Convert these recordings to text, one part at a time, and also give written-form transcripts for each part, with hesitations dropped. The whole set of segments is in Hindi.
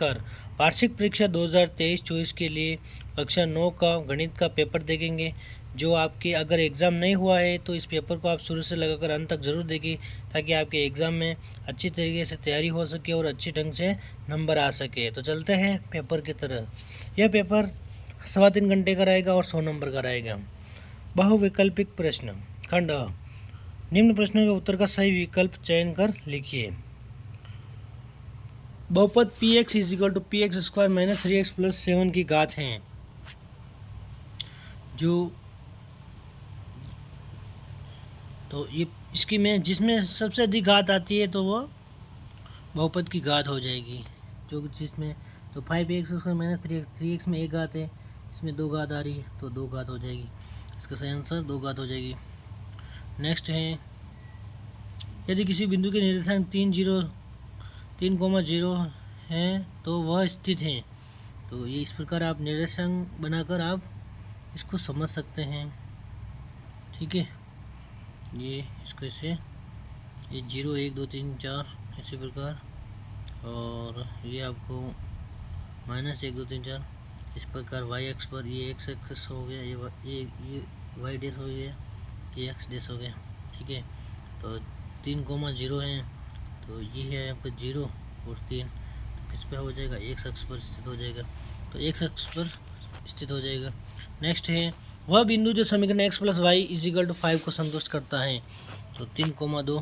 नमस्कार। वार्षिक परीक्षा 2023-24 के लिए कक्षा 9 का गणित का पेपर देखेंगे। जो आपके अगर एग्ज़ाम नहीं हुआ है तो इस पेपर को आप शुरू से लगाकर अंत तक ज़रूर देखिए, ताकि आपके एग्ज़ाम में अच्छी तरीके से तैयारी हो सके और अच्छी ढंग से नंबर आ सके। तो चलते हैं पेपर की तरह। यह पेपर 3.25 घंटे का रहेगा और 100 नंबर का रहेगा। बहुविकल्पिक प्रश्न खंड अ। निम्न प्रश्नों के उत्तर का सही विकल्प चयन कर लिखिए। बहुपद P X is equal to P X square minus 3x plus 7 की घात हैं। जो तो ये इसकी में जिसमें सबसे अधिक घात आती है तो वो बहुपद की घात हो जाएगी। जो जिसमें तो 5x स्क्वायर माइनस 3x में एक घात है, इसमें 2 घात आ रही है तो 2 घात हो जाएगी। इसका सही आंसर 2 घात हो जाएगी। नेक्स्ट है, यदि किसी बिंदु के निर्देशांक 3,0 है तो वह स्थित है। तो ये इस प्रकार आप निर्देशांक बनाकर आप इसको समझ सकते हैं। ठीक है, ये इसको ऐसे ये 0 1 2 3 4 इसी प्रकार, और ये आपको -1 2 3 4 इस प्रकार वाई एक्स पर ये एक्स एक्स हो गया, ये वाई डैश हो गया, ये एक्स डैश हो गया। ठीक है, तो 3,0 है तो ये है यहाँ पर 0 और 3, तो किस पे हो जाएगा, एक्स अक्ष पर स्थित हो जाएगा। तो एक्स अक्ष पर स्थित हो जाएगा। नेक्स्ट है, वह बिंदु जो समीकरण x plus Y is equal to 5 को संतुष्ट करता है। तो 3,2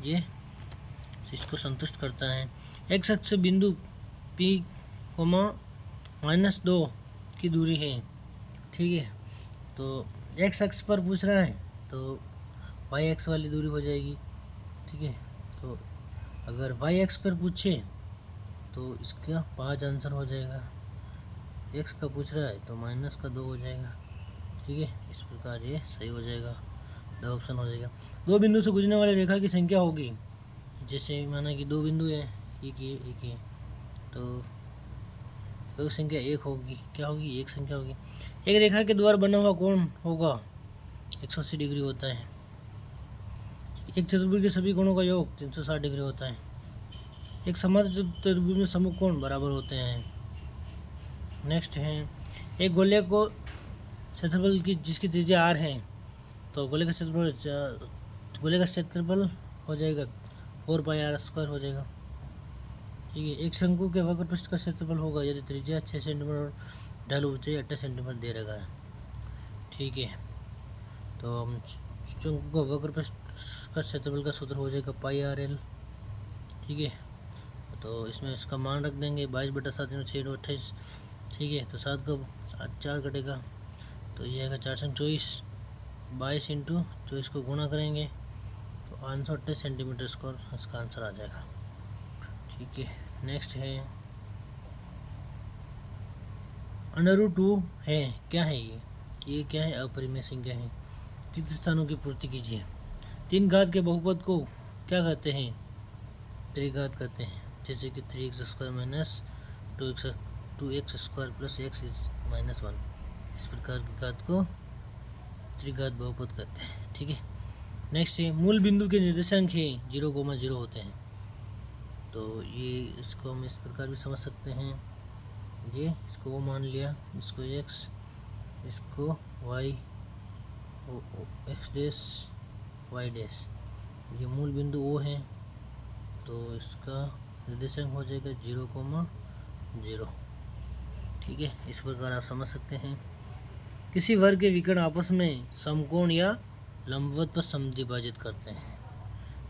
ये इसको संतुष्ट करता है। एक्स अक्ष से बिंदु P, -2 की दूरी है। ठीक है, तो एक्स अक्ष पर पूछ रहा है तो वाई एक्स वाली दूरी हो जाएगी। ठीक है, तो अगर वाई एक्स पर पूछे तो इसका 5 आंसर हो जाएगा। एक्स का पूछ रहा है तो -2 हो जाएगा। ठीक है, इस प्रकार ये सही हो जाएगा, 2 ऑप्शन हो जाएगा। 2 बिंदु से गुजरने वाली रेखा की संख्या होगी, जैसे माना कि 2 बिंदु है, एक ये तो एक संख्या 1 होगी। क्या होगी, एक संख्या होगी। एक रेखा के द्वारा बना हुआ कोण होगा 180 डिग्री होता है। एक चतुर्भुज के सभी कोणों का योग 360 डिग्री होता है। एक समान चतुर्भुज में समूह कोण बराबर होते हैं। नेक्स्ट है, एक गोले को क्षेत्रफल की जिसकी त्रिज्या r है, तो गोले का क्षेत्रफल हो जाएगा 4πr² हो जाएगा। ठीक है, एक शंकु के वक्र पृष्ठ का क्षेत्रफल होगा यदि त्रिज्या 6 सेंटीमीटर और ढाल ऊंचाई 28 सेंटीमीटर दे रखा है। ठीक है, तो हम शंकु का वक्र पृष्ठ का क्षेत्रफल का सूत्र हो जाएगा πrl। ठीक है, तो इसमें इसका मान रख देंगे 22/7 × 6 = 28। ठीक है, तो 7 का 4 कटेगा तो ये आएगा 424। 22 × 24 को गुणा करेंगे तो 528 सेंटीमीटर स्क्वायर इसका आंसर आ जाएगा। ठीक है, नेक्स्ट है, √2 है। क्या है ये क्या है, अपरिमेय संख्या है। रिक्त स्थानों की पूर्ति कीजिए। 3 घात के बहुपद को क्या कहते हैं, त्रिघात कहते हैं। जैसे कि 3x² minus 2x² plus x is -1, इस प्रकार की घात को त्रिघात बहुपद कहते हैं। ठीक है, नेक्स्ट है, मूल बिंदु के निर्देशांक है 0,0 होते हैं। तो ये इसको हम इस प्रकार भी समझ सकते हैं। ये इसको वो मान लिया, इसको x, इसको y, x dash y dash, ये मूल बिंदु O है तो इसका निर्देशांक हो जाएगा 0,0। ठीक है, इस प्रकार आप समझ सकते हैं। किसी वर्ग के विकर्ण आपस में समकोण या लंबवत पर समद्विभाजित करते हैं।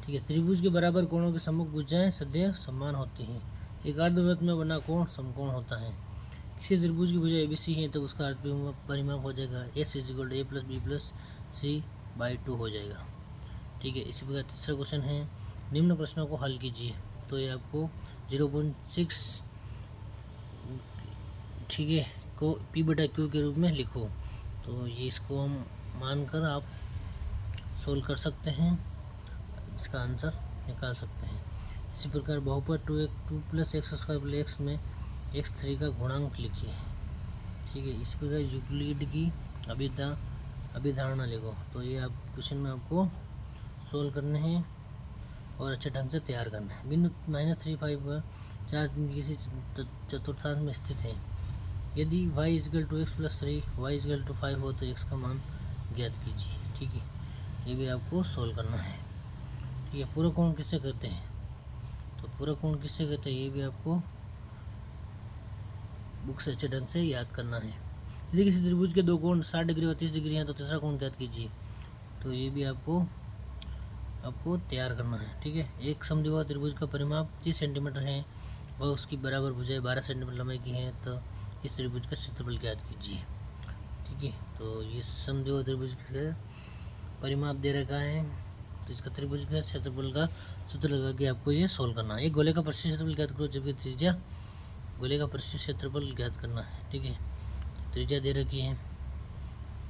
ठीक है, त्रिभुज के बराबर कोणों की सम्मुख भुजाएं सदैव समान होती हैं। एक अर्धवृत्त में बना कोण समकोण होता है। किसी त्रिभुज की भुजा ABC है तो उसका अर्थ परिमाप हो जाएगा S = A + B + C/2 हो जाएगा। ठीक है, इसी प्रकार तीसरा क्वेश्चन है, निम्न प्रश्नों को हल कीजिए। तो ये आपको 0.6 ठीक है को P/Q के रूप में लिखो। तो ये इसको हम मानकर आप सोल्व कर सकते हैं, इसका आंसर निकाल सकते हैं। इसी प्रकार बहुपद 2 + x² x में x3 का गुणांक लिखिए। ठीक है, इस प्रकार यूक्लिड की अभिधारणा लिखो। तो ये आप क्वेश्चन में आपको सोल्व करने हैं और अच्छे ढंग से तैयार करना है। बिंदु -3 5 4 3 किसी चतुर्थांश में स्थित है। यदि y is equal to X plus 3 y is equal to 5 हो तो x का मान ज्ञात कीजिए। ठीक है, ये भी आपको सोल्व करना है। ठीक है, पूरा कोण किससे कहते हैं, तो पूरा कोण किससे कहते हैं ये भी आपको बुक से अच्छे ढंग से याद करना है। यदि किसी त्रिभुज के दो कोण 60 डिग्री और 30 डिग्री हैं तो तीसरा कोण ज्ञात कीजिए। तो ये भी आपको तैयार करना है। ठीक है, एक समद्विबाहु त्रिभुज का परिमाप 30 सेंटीमीटर है वह उसकी बराबर भुजाएं 12 सेंटीमीटर लंबाई की हैं, तो इस त्रिभुज का क्षेत्रफल ज्ञात कीजिए। ठीक है, तो ये समद्विबाहु त्रिभुज का परिमाप दे रखा है, तो इसका त्रिभुज का क्षेत्रफल का सूत्र लगा के आपको ये सोल्व करना है। एक गोले का परिशिष्ट क्षेत्रफल ज्ञात करो, जबकि त्रिज्या गोले का परिशिष्ट क्षेत्रफल ज्ञात करना है। ठीक है, त्रिज्या दे रखी है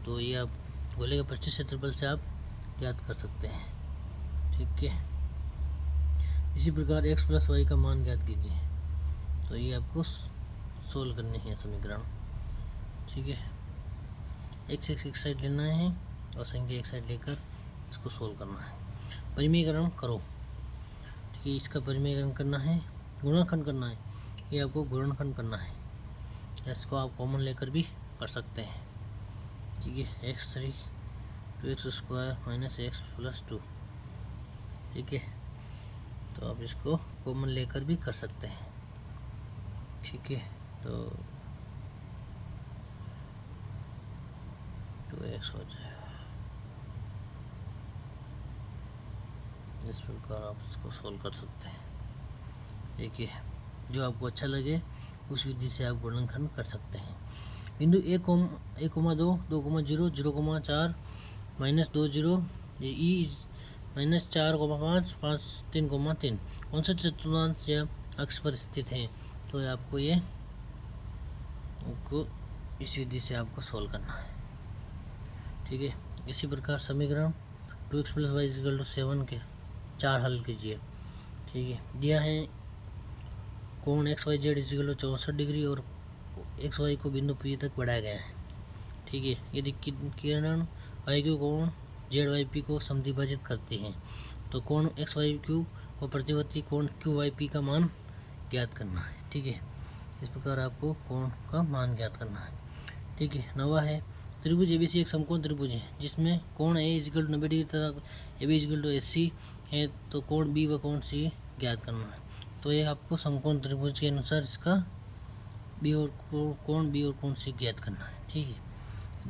तो ये आप गोले का परिशिष्ट क्षेत्रफल से आप ज्ञात कर सकते हैं। ठीक है, इसी प्रकार x प्लस वाई का मान ज्ञात कीजिए। तो ये आपको सोल्व करनी है समीकरण। ठीक है, x एक साइड लेना है और संख्या एक साइड लेकर इसको सोल्व करना है। परिमेयकरण करो। ठीक है, इसका परिमेयकरण करना है, गुणनखंड करना है, ये आपको गुणनखंड करना है। इसको आप कॉमन लेकर भी कर सकते हैं। ठीक है, x3 2 x square minus x plus 2। ठीक है, तो आप इसको कॉमन लेकर भी कर सकते हैं। ठीक है, तो 2x हो जाएगा। इस प्रकार आप इसको सोल्व कर सकते हैं। ठीक है, जो आपको अच्छा लगे उस विधि से आप गुणनखंड कर सकते हैं। बिंदु 1,2 2,0 0,4 माइनस 20 ई माइनस 4,5 5 3,3 कौन सा चतुर्थांश या अक्ष पर स्थित है, तो आपको ये आपको इस विधि से आपको सोल्व करना है। ठीक है, इसी प्रकार समीकरण 2x plus Y equal to 7 के 4 हल कीजिए। ठीक है, दिया है कोण X Y Z equal to 64 degree और एक्स वाई को बिंदु P तक बढ़ाया गया है। ठीक है, यदि किरण वाई क्यू कोण जेड वाई पी को समद्विभाजित करती हैं तो कोण एक्स वाई क्यू और प्रतिवर्ती कोण क्यू वाई पी का मान ज्ञात करना है। ठीक है, इस प्रकार आपको कोण का मान ज्ञात करना है। ठीक है, 9वां है त्रिभुज एबीसी एक समकोण त्रिभुज है जिसमें कोण ए इक्वल टू 90 डिग्री तथा ए बी इक्वल टू 80 है, तो कोण बी व कोण सी ज्ञात करना है। तो ये आपको समकोण त्रिभुज के अनुसार इसका बी और कोण बी और कोण सी ज्ञात करना है। ठीक है,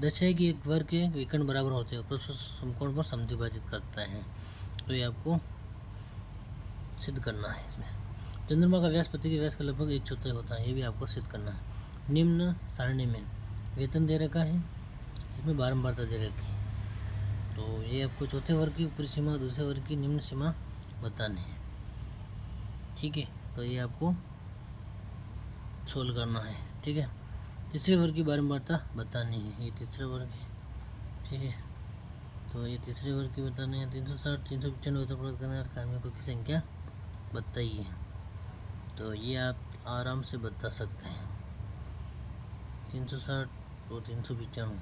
दर्शाए कि एक वर्ग के विकर्ण बराबर होते हैं परस्पर समकोण पर समद्विभाजित करते हैं, तो ये आपको सिद्ध करना है। इसमें चंद्रमा का व्यास पृथ्वी के व्यास का लगभग 1/4 होता है, ये भी आपको सिद्ध करना है। निम्न सारणी में वेतन दे रखा है, इसमें बारंबारता दे रखी है, तो ये आपको चौथे वर्ग की ऊपरी सीमा दूसरे वर्ग की निम्न सीमा बतानी है। ठीक है, तो ये आपको सोल्व करना है। ठीक है, तीसरे वर्ग की बारंबारता बतानी है, ये तीसरा वर्ग है। ठीक है, तो ये तीसरे वर्ग की बतानी है। 360 395 वेतन प्राप्त करने वाले कार्मिकों की संख्या बताइए, तो ये आप आराम से बता सकते हैं। 360 और 395,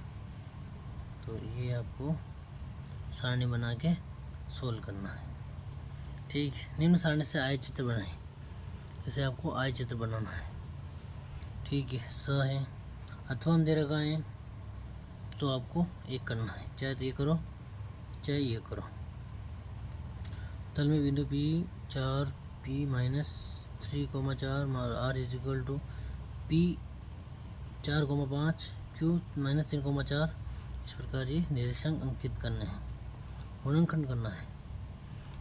तो ये आपको सारणी बना के सोल्व करना है। ठीक, निम्न सारणी से आय चित्र बनाएं, इसे आपको आय चित्र बनाना है। ठीक है, स है अथवा हम दे रखा है तो आपको एक करना है, चाहे तो ये करो चाहे ये करो। तल में बिंदु P 4 P minus 3,4 R is equal to P 4,5 Q minus 3,4। इस प्रकार ये निर्देशांक अंकित करने हैं, गुणनखंड करना है,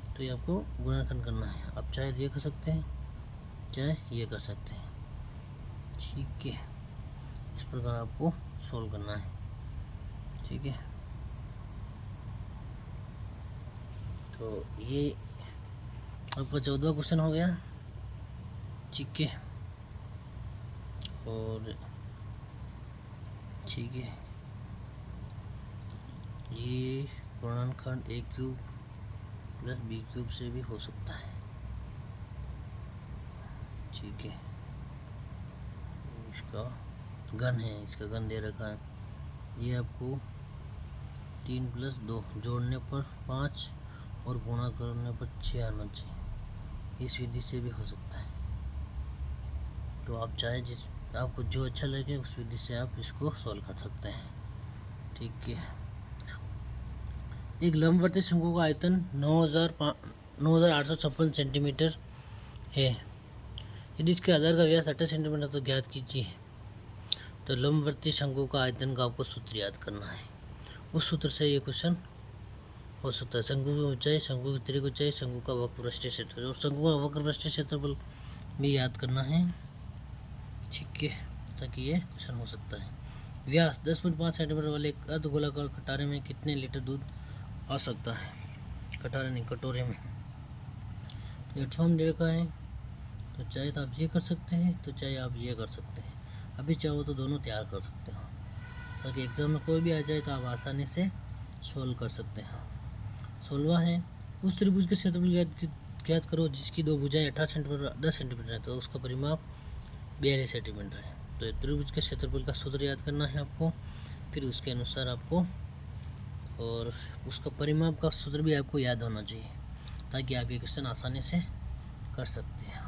तो ये आपको गुणनखंड करना है। आप चाहे ये कर सकते हैं चाहे ये कर सकते हैं। ठीक है, इस प्रकार आपको सोल्व करना है। ठीक है, तो ये आपका 14वां क्वेश्चन हो गया। ठीक है, और ठीक है, ये गुणनखंड ए क्यूब प्लस बी क्यूब से भी हो सकता है। ठीक है, इसका घन है, इसका घन दे रखा है, ये आपको 3 + 2 जोड़ने पर 5 और गुणा करने पर 6 आना चाहिए। इस विधि से भी हो सकता है। तो आप चाहे जिस आपको जो अच्छा लगे उस विधि से आप इसको सॉल्व कर सकते हैं। ठीक है, एक लंबवर्ती शंकु का आयतन 9856 सेंटीमीटर है। यदि इसके आधार का व्यास 28 सेंटीमीटर तो ज्ञात कीजिए। तो लंबवर्ती शंकु का आयतन का आपको सूत्र याद करना है। उस सूत्र से ये क्वेश्चन हो सकता है। शंकु की ऊंचाई, शंकु की तिर्यक ऊंचाई, शंकु का वक्रपृष्ठीय क्षेत्रफल और शंकु का वक्रपृष्ठीय क्षेत्रफल भी याद करना है। ठीक है, ताकि ये क्वेश्चन हो सकता है। व्यास 10.5 सेंटीमीटर वाले एक अर्धगोलाकार कटारे में कितने लीटर दूध आ सकता है? कटारे नहीं, कटोरे में। प्लेटफॉर्म दे रखा है, तो चाहे तो आप ये कर सकते हैं, तो चाहे आप ये कर सकते हैं। अभी चाहो तो दोनों तैयार कर सकते हो, ताकि एग्जाम में कोई भी आ जाए तो आप आसानी से सोल्व कर सकते हैं। 16वां है, उस त्रिभुज के क्षेत्रफल ज्ञात करो जिसकी दो भुजाएं 18 सेंटीमीटर 10 सेंटीमीटर है, तो उसका परिमाप 42 सेंटीमीटर है। तो त्रिभुज के क्षेत्रफल का सूत्र याद करना है आपको, फिर उसके अनुसार आपको और उसका परिमाप का सूत्र भी आपको याद होना चाहिए, ताकि आप ये क्वेश्चन आसानी से कर सकते हैं।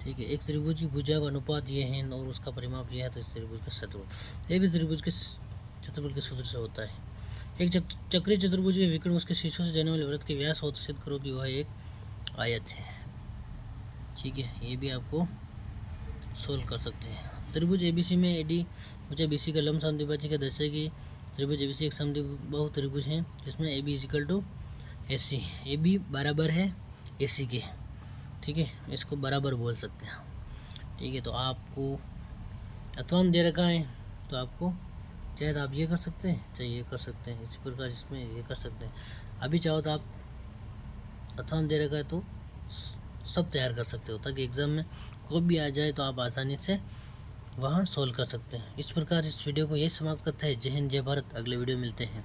ठीक है, एक त्रिभुज की भुजा का अनुपात ये है और उसका परिमाप ये है, तो इस त्रिभुज का क्षेत्रफल ये भी त्रिभुज के क्षेत्रफल के सूत्र से होता है। एक चक्रीय चतुर्भुज के विकर्ण उसके शीर्षों से जाने वाले वृत्त के व्यास हो तो सिद्ध करो कि वह एक आयत है। ठीक है, ये भी आपको सोल्व कर सकते हैं। त्रिभुज एबीसी में एडी भुजा बीसी का लंब समद्विभाजक का दर्शाए कि त्रिभुज एबीसी एक समद्विबाहु त्रिभुज है जिसमें A B is equal to A C, A B बराबर है ए सी के। ठीक है, इसको बराबर बोल सकते हैं। ठीक है, तो आपको अथवाम दे रखा है, तो आपको चाहे तो आप ये कर सकते हैं, चाहे ये कर सकते हैं, इस प्रकार इसमें ये कर सकते हैं। अभी चाहो तो आप अथवाम दे रखा है तो सब तैयार कर सकते हो, ताकि एग्ज़ाम में कोई भी आ जाए तो आप आसानी से वहाँ सोल्व कर सकते हैं। इस प्रकार इस वीडियो को यही समाप्त करता है। जय हिंद, जय भारत। अगले वीडियो मिलते हैं।